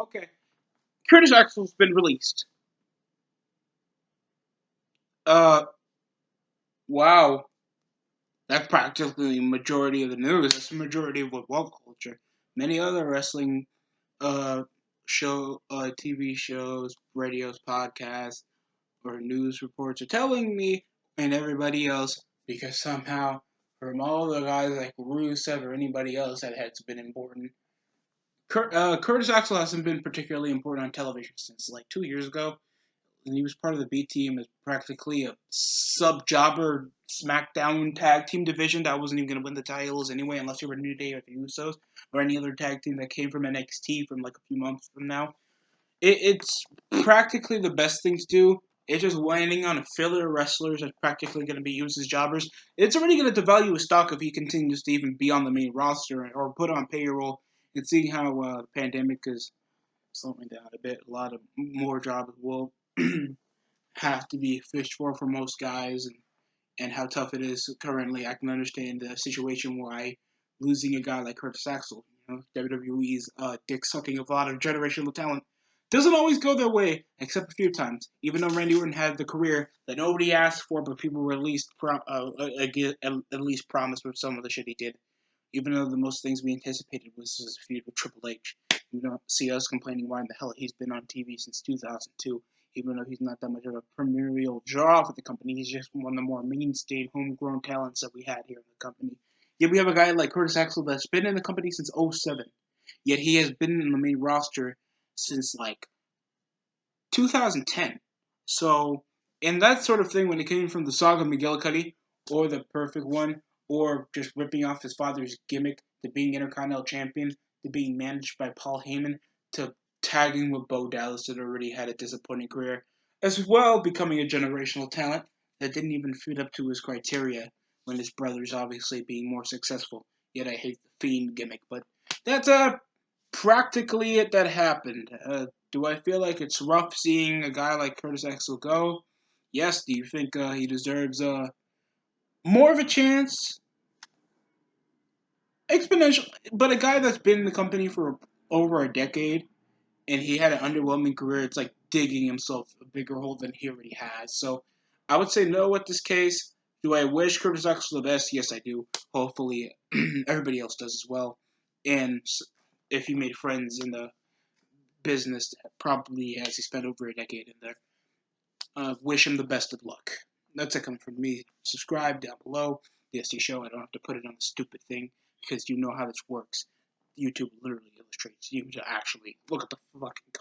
Okay. Curtis Axel's been released. Uh, wow. That's practically the majority of the news. That's the majority of what world culture. Many other wrestling uh TV shows, radios, podcasts, or news reports are telling me and everybody else because somehow from all the guys like Rusev or anybody else that has been important, Curtis Axel hasn't been particularly important on television since like 2 years ago. And he was part of the B team as practically a sub jobber SmackDown tag team division that wasn't even going to win the titles anyway, unless you were New Day or the Usos or any other tag team that came from NXT from like a few months from now. It's practically the best thing to do. It's just landing on a filler wrestlers that's practically going to be used as jobbers. It's already going to devalue his stock if he continues to even be on the main roster or put on payroll. And seeing how the pandemic is slowing down a bit, a lot of more jobs will have to be fished for most guys, and how tough it is currently. I can understand the situation why losing a guy like Curtis Axel, WWE's dick sucking of a lot of generational talent, doesn't always go their way, except a few times. Even though Randy Orton had the career that nobody asked for, but people were at least promised with some of the shit he did. Even though the most things we anticipated was his feud with Triple H. You don't see us complaining why in the hell he's been on TV since 2002. Even though he's not that much of a premierial draw for the company, he's just one of the more mainstay homegrown talents that we had here in the company. Yet we have a guy like Curtis Axel that's been in the company since '07. Yet he has been in the main roster since like 2010. So, and that sort of thing, when it came from the saga McGillicuddy, or the perfect one, or just ripping off his father's gimmick to being Intercontinental Champion, to being managed by Paul Heyman, to tagging with Bo Dallas that already had a disappointing career, as well becoming a generational talent that didn't even fit up to his criteria when his brother's obviously being more successful. Yet I hate the Fiend gimmick, but that's practically it that happened. Do I feel like it's rough seeing a guy like Curtis Axel go? Yes. Do you think he deserves more of a chance? Exponential, but a guy that's been in the company for over a decade and he had an underwhelming career, it's like digging himself a bigger hole than he already has. So I would say no at this case. Do I wish Curtis Axel the best? Yes, I do. Hopefully, everybody else does as well. And if he made friends in the business, probably as he spent over a decade in there. Wish him the best of luck. That's it coming from me. Subscribe down below. The SD show. I don't have to put it on the stupid thing because you know how this works. YouTube literally illustrates you to actually look at the fucking